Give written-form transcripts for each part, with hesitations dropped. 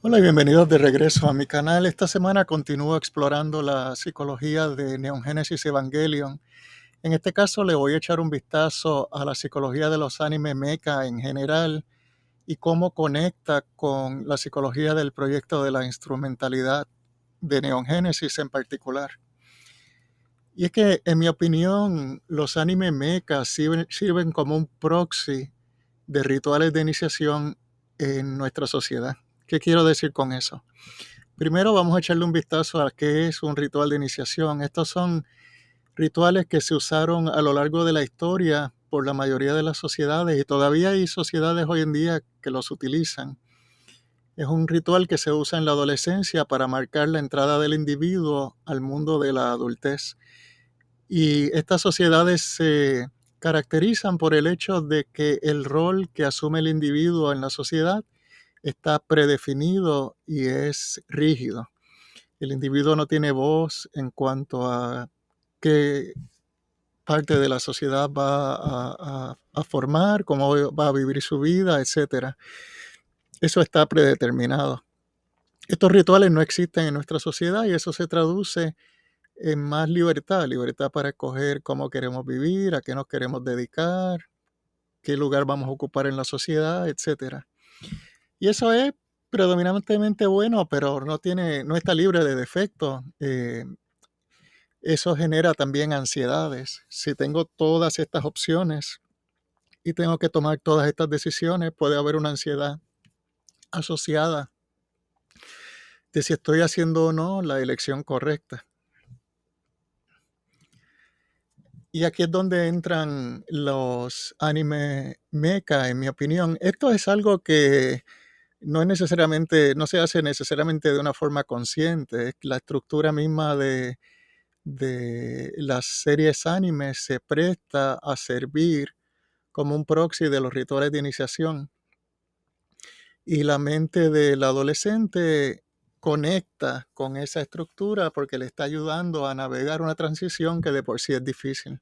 Hola y bienvenidos de regreso a mi canal. Esta semana continúo explorando la psicología de Neon Genesis Evangelion. En este caso le voy a echar un vistazo a la psicología de los anime mecha en general y cómo conecta con la psicología del proyecto de la instrumentalidad de Neon Genesis en particular. Y es que, en mi opinión, los anime mechas sirven como un proxy de rituales de iniciación en nuestra sociedad. ¿Qué quiero decir con eso? Primero vamos a echarle un vistazo a qué es un ritual de iniciación. Estos son rituales que se usaron a lo largo de la historia por la mayoría de las sociedades y todavía hay sociedades hoy en día que los utilizan. Es un ritual que se usa en la adolescencia para marcar la entrada del individuo al mundo de la adultez. Y estas sociedades se caracterizan por el hecho de que el rol que asume el individuo en la sociedad está predefinido y es rígido. El individuo no tiene voz en cuanto a qué parte de la sociedad va a formar, cómo va a vivir su vida, etcétera. Eso está predeterminado. Estos rituales no existen en nuestra sociedad y eso se traduce en más libertad, libertad para escoger cómo queremos vivir, a qué nos queremos dedicar, qué lugar vamos a ocupar en la sociedad, etcétera. Y eso es predominantemente bueno, pero no está libre de defectos. Eso genera también ansiedades. Si tengo todas estas opciones y tengo que tomar todas estas decisiones, puede haber una ansiedad asociada de si estoy haciendo o no la elección correcta. Y aquí es donde entran los anime mecha, en mi opinión. Esto es algo que no se hace necesariamente de una forma consciente. La estructura misma de las series anime se presta a servir como un proxy de los rituales de iniciación. Y la mente del adolescente conecta con esa estructura porque le está ayudando a navegar una transición que de por sí es difícil.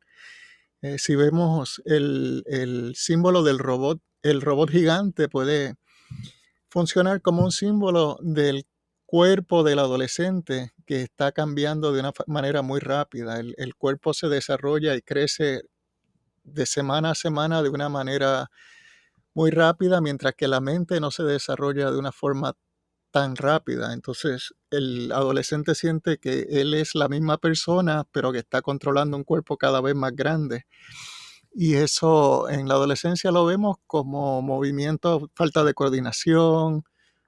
Si vemos el símbolo del robot, el robot gigante puede funcionar como un símbolo del cuerpo del adolescente que está cambiando de una manera muy rápida. El cuerpo se desarrolla y crece de semana a semana de una manera muy rápida, mientras que la mente no se desarrolla de una forma tan rápida. Entonces, el adolescente siente que él es la misma persona, pero que está controlando un cuerpo cada vez más grande. Y eso en la adolescencia lo vemos como movimientos, falta de coordinación,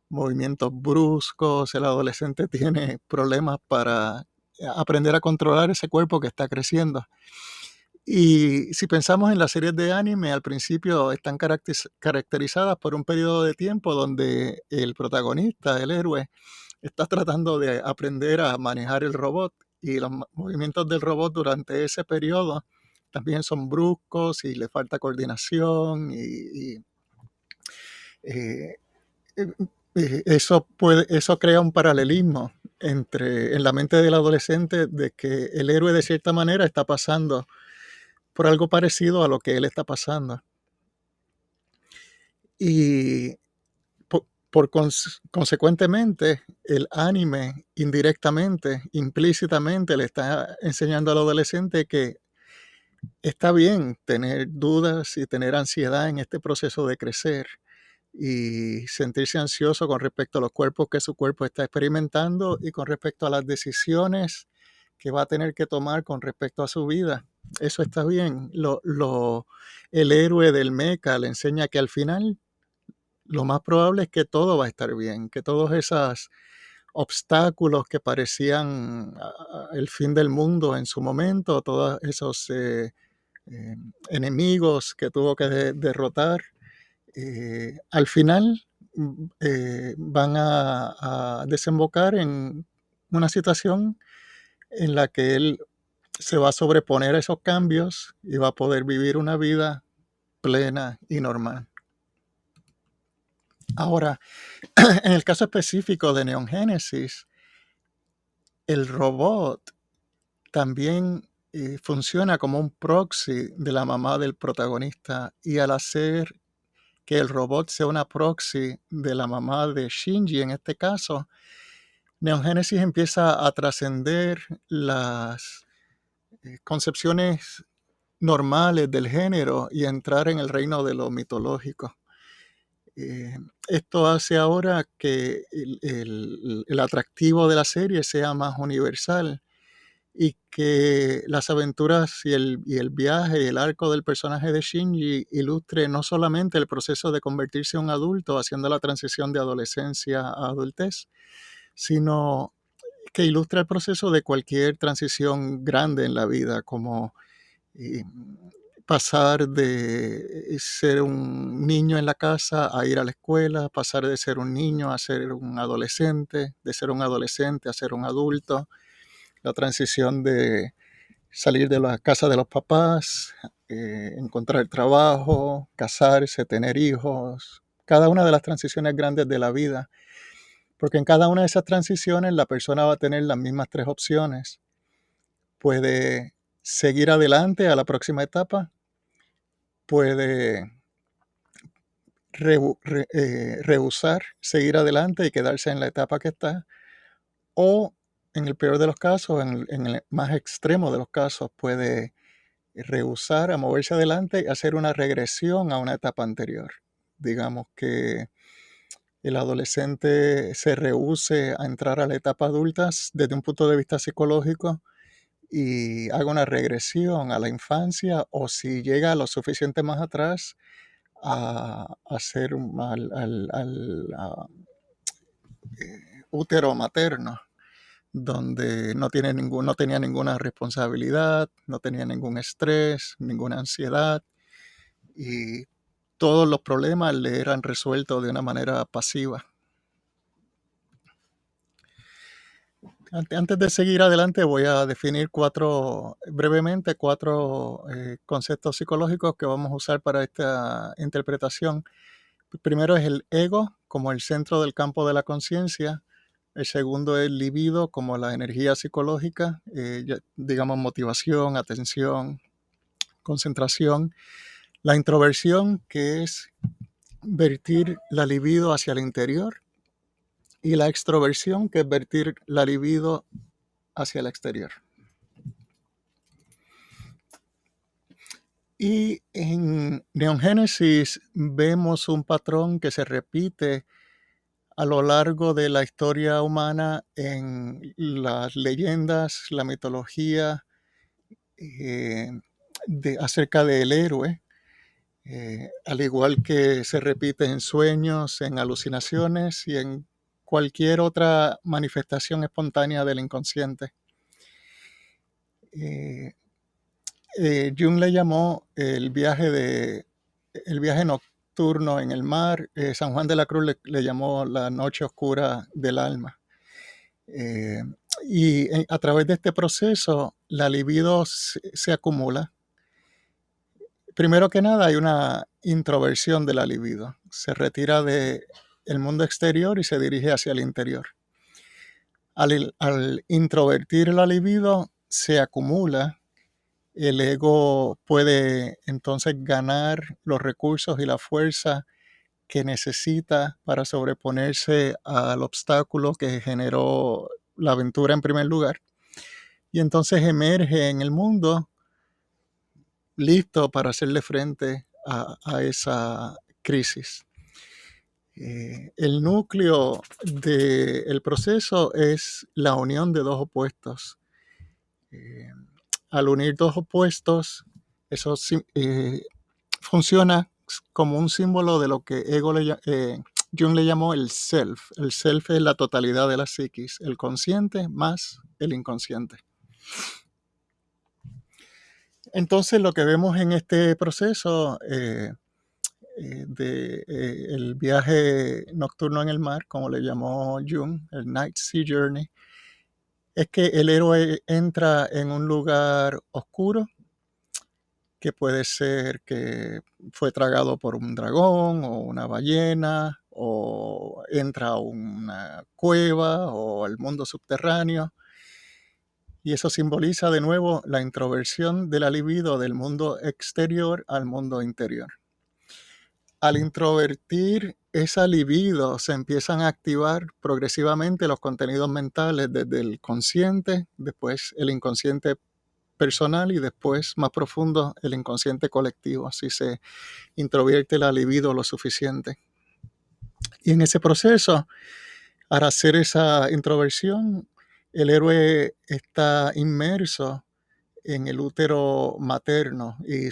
movimientos bruscos. El adolescente tiene problemas para aprender a controlar ese cuerpo que está creciendo. Y si pensamos en las series de anime, al principio están caracterizadas por un periodo de tiempo donde el protagonista, el héroe, está tratando de aprender a manejar el robot y los movimientos del robot durante ese periodo también son bruscos y le falta coordinación eh, eso crea un paralelismo en la mente del adolescente de que el héroe de cierta manera está pasando por algo parecido a lo que él está pasando. Y consecuentemente, el anime indirectamente, implícitamente le está enseñando al adolescente que está bien tener dudas y tener ansiedad en este proceso de crecer y sentirse ansioso con respecto a los cuerpos que su cuerpo está experimentando y con respecto a las decisiones que va a tener que tomar con respecto a su vida. Eso está bien. El héroe del mecha le enseña que al final lo más probable es que todo va a estar bien, que todos esos obstáculos que parecían el fin del mundo en su momento, todos esos enemigos que tuvo que derrotar, al final van a desembocar en una situación en la que él se va a sobreponer a esos cambios y va a poder vivir una vida plena y normal. Ahora, en el caso específico de Neon Genesis, el robot también funciona como un proxy de la mamá del protagonista y al hacer que el robot sea una proxy de la mamá de Shinji en este caso, Neon Genesis empieza a trascender las concepciones normales del género y a entrar en el reino de lo mitológico. Esto hace ahora que el atractivo de la serie sea más universal y que las aventuras y el viaje y el arco del personaje de Shinji ilustre no solamente el proceso de convertirse en un adulto haciendo la transición de adolescencia a adultez, sino que ilustra el proceso de cualquier transición grande en la vida, como eh, pasar de ser un niño en la casa a ir a la escuela, pasar de ser un niño a ser un adolescente, de ser un adolescente a ser un adulto, la transición de salir de la casa de los papás, encontrar trabajo, casarse, tener hijos, cada una de las transiciones grandes de la vida, porque en cada una de esas transiciones la persona va a tener las mismas tres opciones. Puede seguir adelante a la próxima etapa, puede rehusar seguir adelante y quedarse en la etapa que está, o en el peor de los casos, en el más extremo de los casos, puede rehusar a moverse adelante y hacer una regresión a una etapa anterior. Digamos que el adolescente se rehúse a entrar a la etapa adulta desde un punto de vista psicológico y haga una regresión a la infancia, o si llega lo suficiente más atrás, a hacer al útero materno, donde no tenía ninguna responsabilidad, no tenía ningún estrés, ninguna ansiedad, y todos los problemas le eran resueltos de una manera pasiva. Antes de seguir adelante, voy a definir brevemente cuatro conceptos psicológicos que vamos a usar para esta interpretación. Primero es el ego como el centro del campo de la conciencia. El segundo es el libido como la energía psicológica, digamos motivación, atención, concentración. La introversión, que es vertir la libido hacia el interior. Y la extroversión, que es vertir la libido hacia el exterior. Y en Neon Genesis vemos un patrón que se repite a lo largo de la historia humana en las leyendas, la mitología acerca del héroe, al igual que se repite en sueños, en alucinaciones y en cualquier otra manifestación espontánea del inconsciente. Jung le llamó el viaje nocturno en el mar. San Juan de la Cruz le llamó la noche oscura del alma. Y a través de este proceso, la libido se acumula. Primero que nada, hay una introversión de la libido. Se retira del mundo exterior y se dirige hacia el interior. Al introvertir la libido, se acumula. El ego puede entonces ganar los recursos y la fuerza que necesita para sobreponerse al obstáculo que generó la aventura en primer lugar. Y entonces emerge en el mundo listo para hacerle frente a esa crisis. El núcleo del proceso es la unión de dos opuestos. Al unir dos opuestos, eso funciona como un símbolo de lo que Jung le llamó el self. El self es la totalidad de la psiquis, el consciente más el inconsciente. Entonces lo que vemos en este proceso el viaje nocturno en el mar, como le llamó Jung, el Night Sea Journey, es que el héroe entra en un lugar oscuro, que puede ser que fue tragado por un dragón o una ballena, o entra a una cueva o al mundo subterráneo. Y eso simboliza de nuevo la introversión de la libido del mundo exterior al mundo interior. Al introvertir esa libido, se empiezan a activar progresivamente los contenidos mentales desde el consciente, después el inconsciente personal y después, más profundo, el inconsciente colectivo, si se introvierte la libido lo suficiente. Y en ese proceso, al hacer esa introversión, el héroe está inmerso en el útero materno y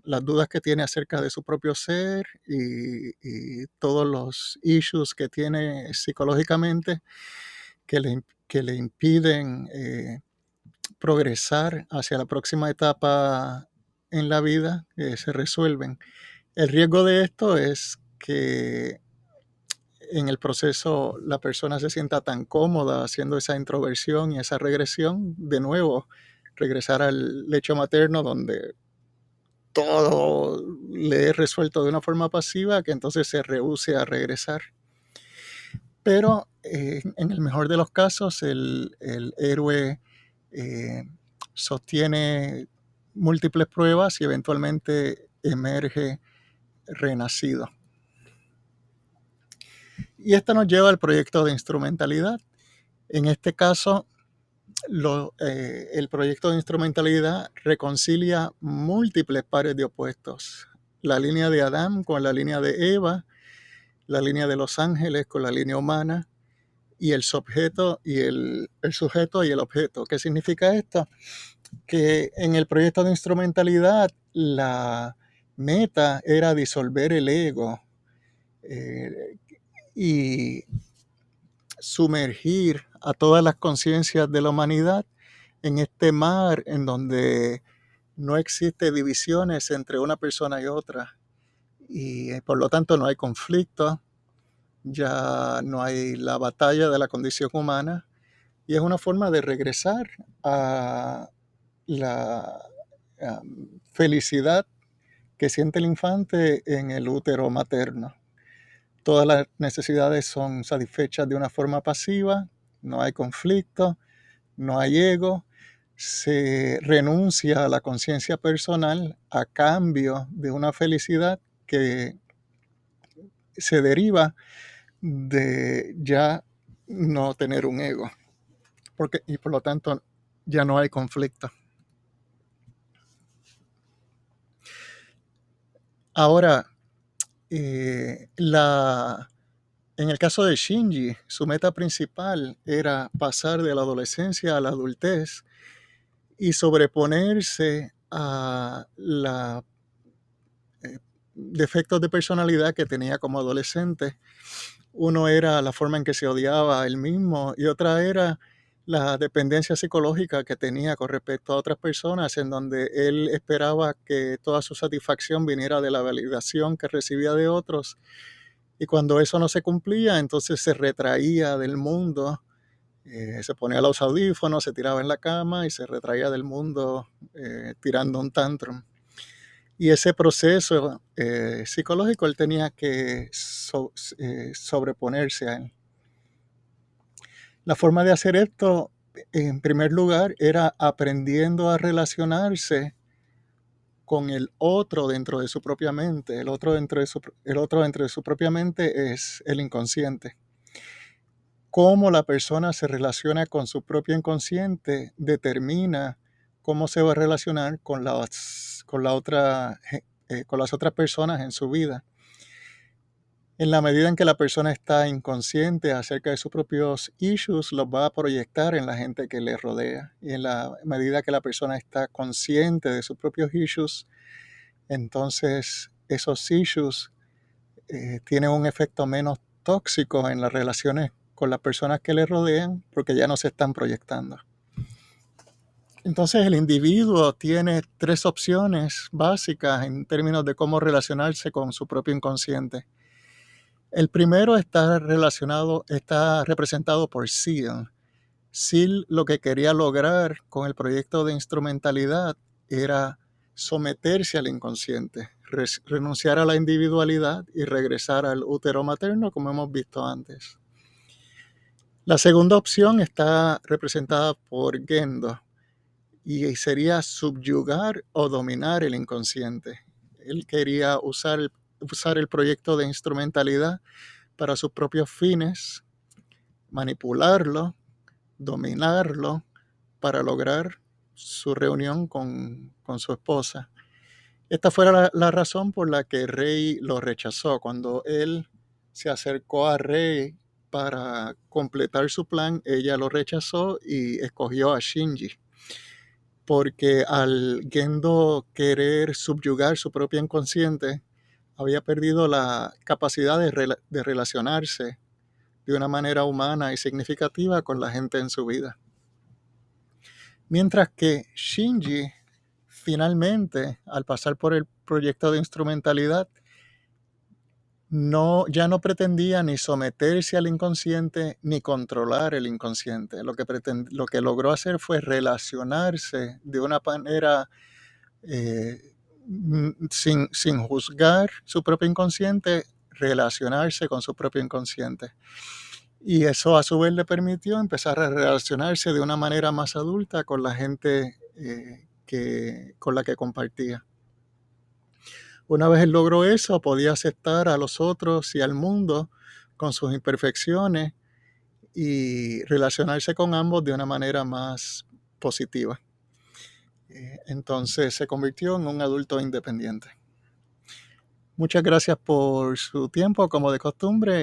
las dudas que tiene acerca de su propio ser y todos los issues que tiene psicológicamente que le impiden progresar hacia la próxima etapa en la vida, se resuelven. El riesgo de esto es que en el proceso la persona se sienta tan cómoda haciendo esa introversión y esa regresión, de nuevo, regresar al lecho materno donde todo le es resuelto de una forma pasiva, que entonces se rehúse a regresar. Pero en el mejor de los casos, el héroe eh, sostiene múltiples pruebas y eventualmente emerge renacido. Y esto nos lleva al proyecto de instrumentalidad. En este caso, el proyecto de instrumentalidad reconcilia múltiples pares de opuestos. La línea de Adán con la línea de Eva, la línea de los ángeles con la línea humana, y el sujeto y el sujeto y el objeto. ¿Qué significa esto? Que en el proyecto de instrumentalidad la meta era disolver el ego eh, y sumergir a todas las conciencias de la humanidad en este mar en donde no existe divisiones entre una persona y otra y por lo tanto no hay conflicto, ya no hay la batalla de la condición humana y es una forma de regresar a la felicidad que siente el infante en el útero materno. Todas las necesidades son satisfechas de una forma pasiva, no hay conflicto, no hay ego, se renuncia a la conciencia personal a cambio de una felicidad que se deriva de ya no tener un ego, y por lo tanto ya no hay conflicto. Ahora, en el caso de Shinji, su meta principal era pasar de la adolescencia a la adultez y sobreponerse a los defectos de personalidad que tenía como adolescente. Uno era la forma en que se odiaba a él mismo y otra era la dependencia psicológica que tenía con respecto a otras personas, en donde él esperaba que toda su satisfacción viniera de la validación que recibía de otros. Y cuando eso no se cumplía, entonces se retraía del mundo, se ponía los audífonos, se tiraba en la cama y se retraía del mundo tirando un tantrum. Y ese proceso psicológico él tenía que sobreponerse a él. La forma de hacer esto, en primer lugar, era aprendiendo a relacionarse con el otro dentro de su propia mente. El otro dentro de su propia mente es el inconsciente. Cómo la persona se relaciona con su propio inconsciente determina cómo se va a relacionar con con las otras personas en su vida. En la medida en que la persona está inconsciente acerca de sus propios issues, los va a proyectar en la gente que le rodea. Y en la medida que la persona está consciente de sus propios issues, entonces esos issues tienen un efecto menos tóxico en las relaciones con las personas que le rodean porque ya no se están proyectando. Entonces el individuo tiene tres opciones básicas en términos de cómo relacionarse con su propio inconsciente. El primero está representado por Seal. Seal lo que quería lograr con el proyecto de instrumentalidad era someterse al inconsciente, renunciar a la individualidad y regresar al útero materno como hemos visto antes. La segunda opción está representada por Gendo y sería subyugar o dominar el inconsciente. Él quería usar usar el proyecto de instrumentalidad para sus propios fines, manipularlo, dominarlo, para lograr su reunión con su esposa. Esta fue la razón por la que Rey lo rechazó. Cuando él se acercó a Rey para completar su plan, ella lo rechazó y escogió a Shinji, porque al Gendo querer subyugar su propio inconsciente, había perdido la capacidad de relacionarse de una manera humana y significativa con la gente en su vida. Mientras que Shinji, finalmente, al pasar por el proyecto de instrumentalidad, ya no pretendía ni someterse al inconsciente ni controlar el inconsciente. Lo que logró hacer fue relacionarse de una manera sin juzgar su propio inconsciente, relacionarse con su propio inconsciente. Y eso a su vez le permitió empezar a relacionarse de una manera más adulta con la gente con la que compartía. Una vez él logró eso, podía aceptar a los otros y al mundo con sus imperfecciones y relacionarse con ambos de una manera más positiva. Entonces se convirtió en un adulto independiente. Muchas gracias por su tiempo, como de costumbre.